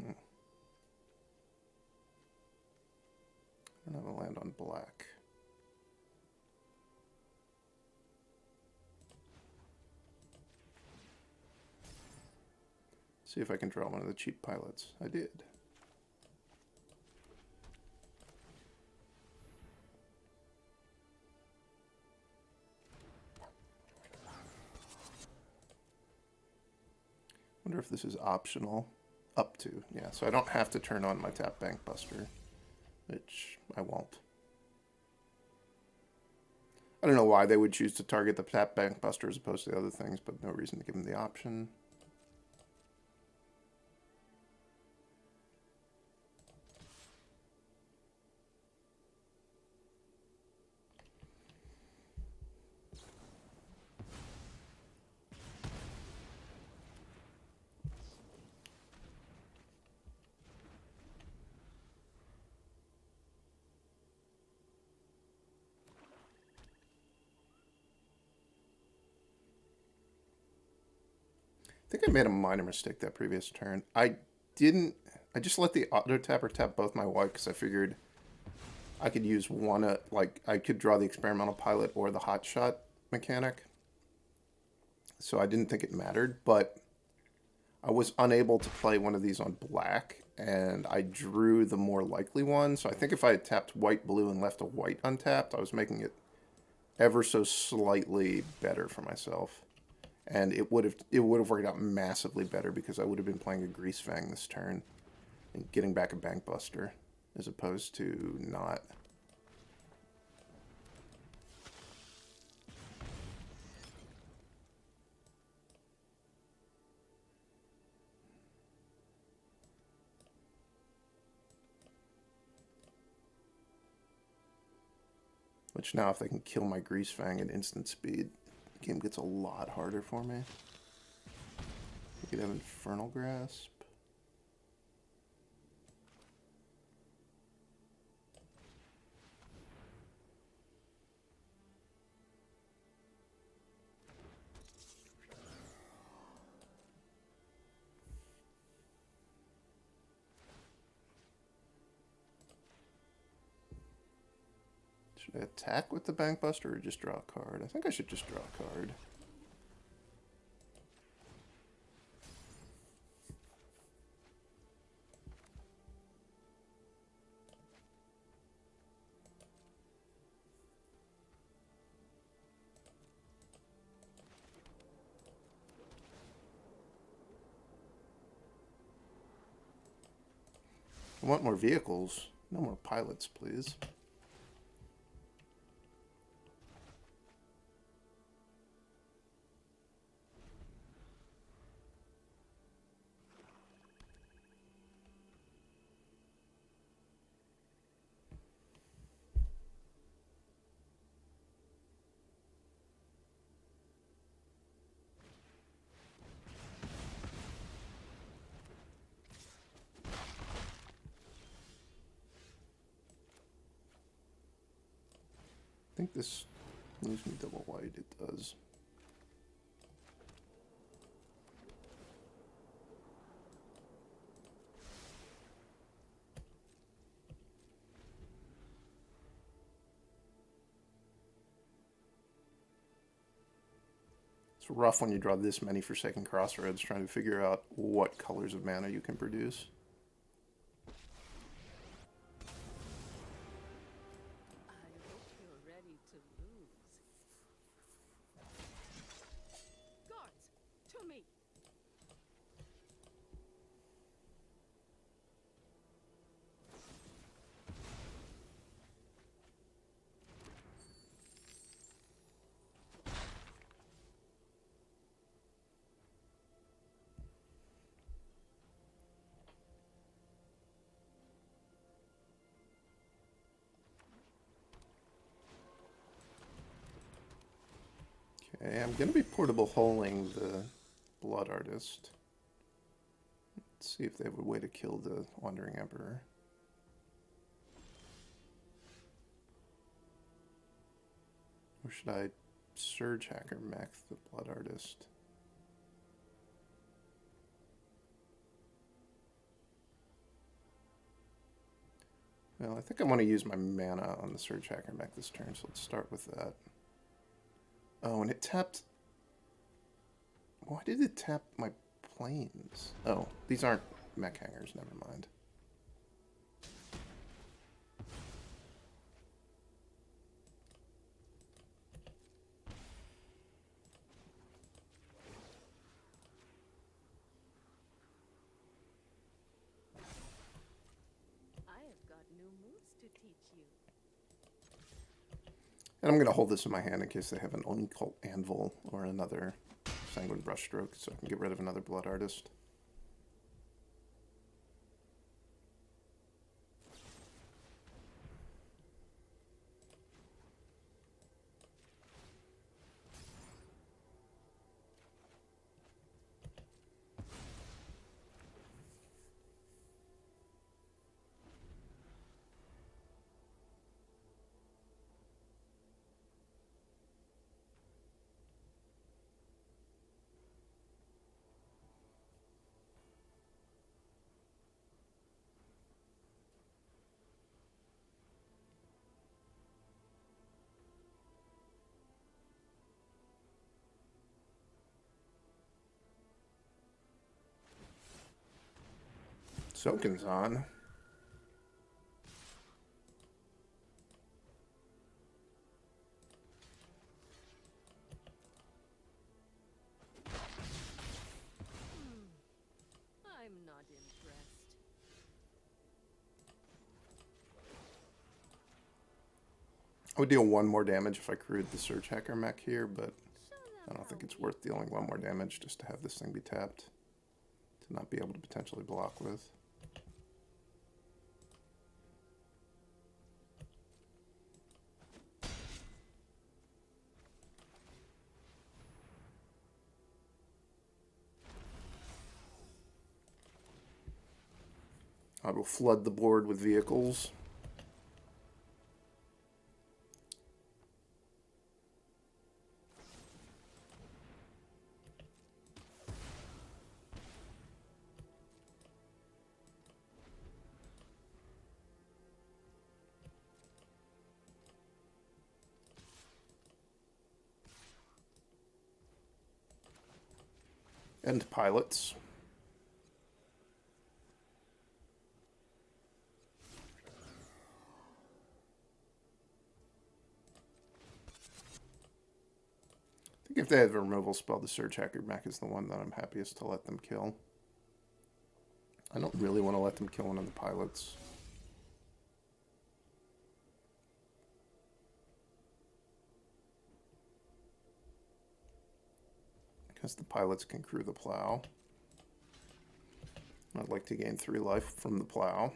I don't have a land on black. See if I can draw one of the cheap pilots. I did. Wonder if this is optional. Up to, yeah. So I don't have to turn on my tap Bankbuster, which I won't. I don't know why they would choose to target the tap Bankbuster as opposed to the other things, but no reason to give them the option. I think I made a minor mistake that previous turn. I just let the auto tapper tap both my white because I figured I could use one, like I could draw the experimental pilot or the hotshot mechanic. So I didn't think it mattered, but I was unable to play one of these on black, and I drew the more likely one. So I think if I had tapped white, blue, and left a white untapped, I was making it ever so slightly better for myself. And it would have worked out massively better because I would have been playing a Greasefang this turn and getting back a Bankbuster as opposed to not. Which now if they can kill my Greasefang at instant speed, the game gets a lot harder for me. We could have Infernal Grasp. Should I attack with the Bankbuster or just draw a card? I think I should just draw a card. I want more vehicles. No more pilots, please. I think this leaves me double white. It does. It's rough when you draw this many Forsaken Crossroads, trying to figure out what colors of mana you can produce. Okay, I'm going to be portable holing the Blood Artist. Let's see if they have a way to kill the Wandering Emperor. Or should I Surgehacker Mech the Blood Artist? Well, I think I want to use my mana on the Surgehacker Mech this turn, so let's start with that. Oh, and it tapped... Why did it tap my planes? Oh, these aren't Mech Hangars, never mind. And I'm going to hold this in my hand in case they have an Occult Anvil or another Sanguine Brushstroke, so I can get rid of another Blood Artist. Soaken's on. I'm not impressed. I would deal 1 more damage if I crewed the Surgehacker Mech here, but I don't think it's worth dealing 1 more damage just to have this thing be tapped. To not be able to potentially block with. I will flood the board with vehicles. And pilots. I think if they have a removal spell, the Surgehacker Mech is the one that I'm happiest to let them kill. I don't really want to let them kill one of the pilots. Because the pilots can crew the plow. I'd like to gain 3 life from the plow.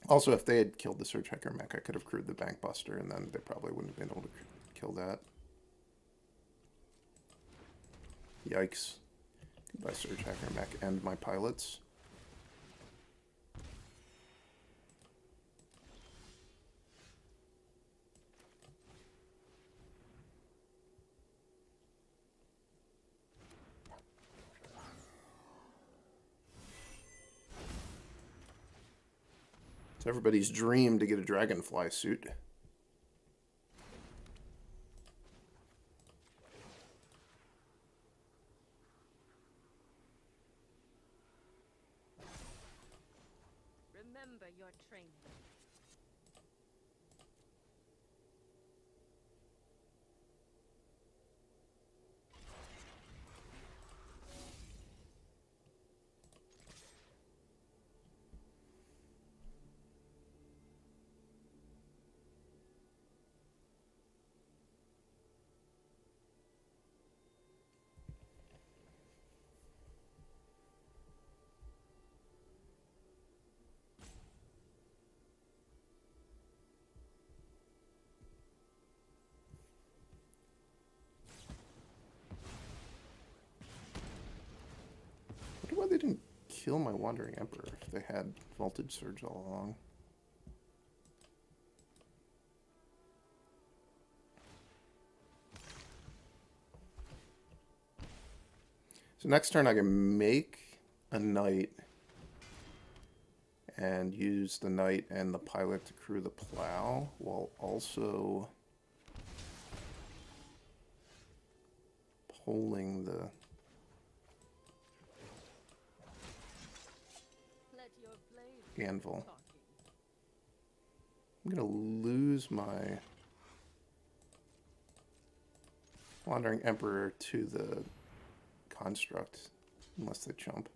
Also, if they had killed the Surgehacker Mech, I could have crewed the Bankbuster, and then they probably wouldn't have been able to kill that. Yikes. Goodbye, Surgehacker Mech and my pilots. It's everybody's dream to get a Dragonfly suit. Remember your training. I wonder why they didn't kill my Wandering Emperor if they had Voltage Surge all along. So next turn I can make a knight and use the knight and the pilot to crew the plow, while also pulling the Let your blade anvil. talking. I'm going to lose my Wandering Emperor to the construct, unless they chump.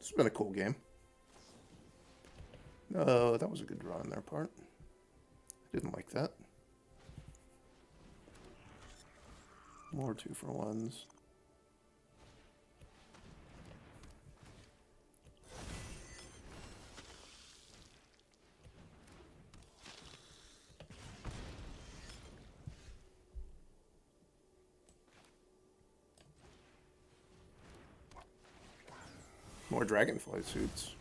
It's been a cool game. No, that was a good draw on their part. I didn't like that. More 2-for-1s. More Dragonfly suits.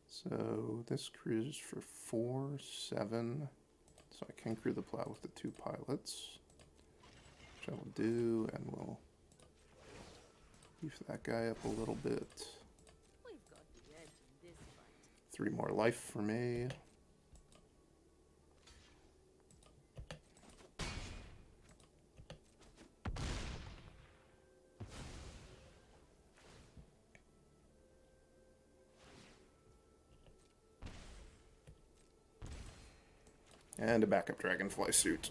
So this crews for 4, 7. So I can crew the plow with the 2 pilots, which I will do, and we'll beef that guy up a little bit. We've got the edge in this fight. 3 more life for me. And a backup Dragonfly suit.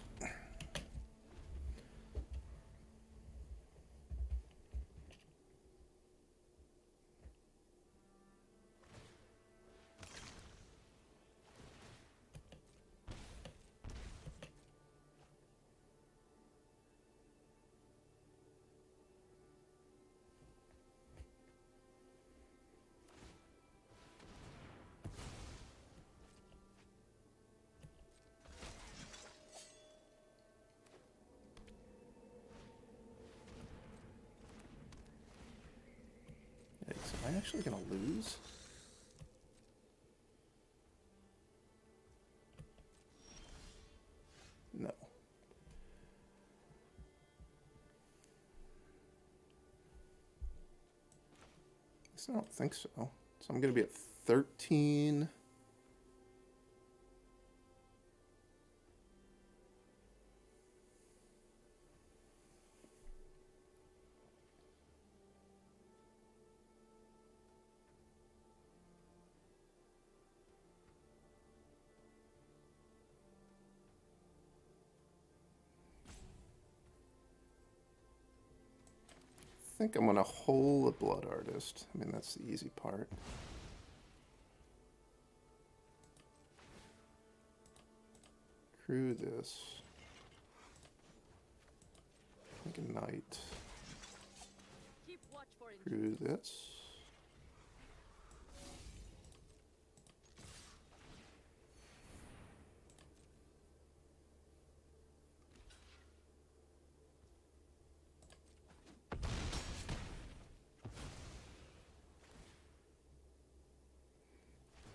Am I actually going to lose? No. I don't think so. So I'm going to be at 13. I think I'm going to hole the Blood Artist. I mean, that's the easy part. Crew this. Make a knight. Keep watch for it. Crew this.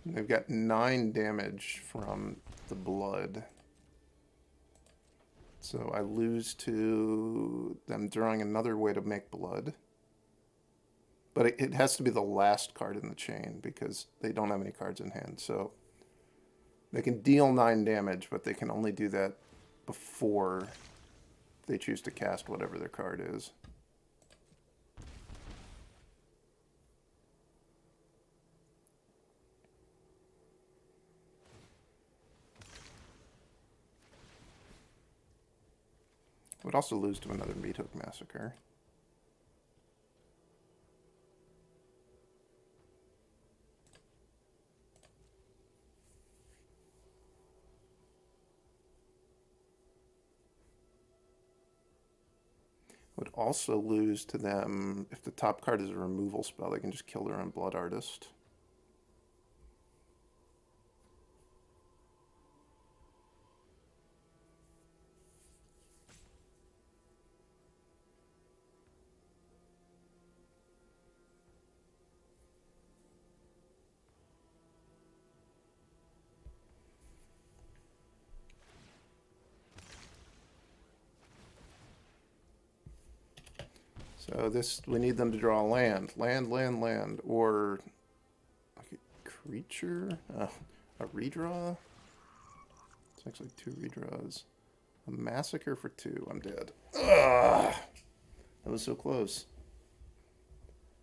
And they've got 9 damage from the blood. So I lose to them drawing another way to make blood. But it has to be the last card in the chain because they don't have any cards in hand. So they can deal 9 damage, but they can only do that before they choose to cast whatever their card is. Would also lose to another Meat Hook Massacre. Would also lose to them if the top card is a removal spell. They can just kill their own Blood Artist. So this, we need them to draw land. Land. Or like a creature? A redraw? It's actually 2 redraws. A massacre for 2. I'm dead. Ugh! That was so close.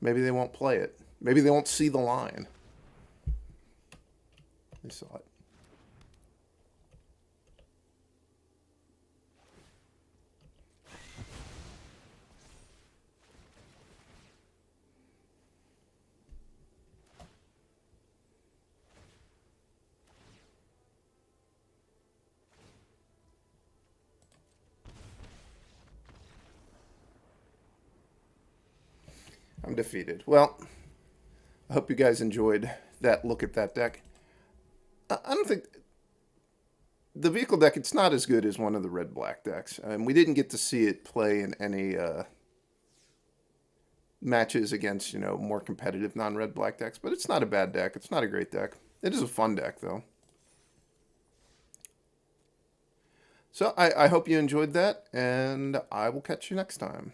Maybe they won't play it. Maybe they won't see the line. They saw it. I'm defeated. Well, I hope you guys enjoyed that look at that deck. I don't think... The vehicle deck, it's not as good as one of the red-black decks. And we didn't get to see it play in any matches against, more competitive non-red-black decks. But it's not a bad deck. It's not a great deck. It is a fun deck, though. So I hope you enjoyed that, and I will catch you next time.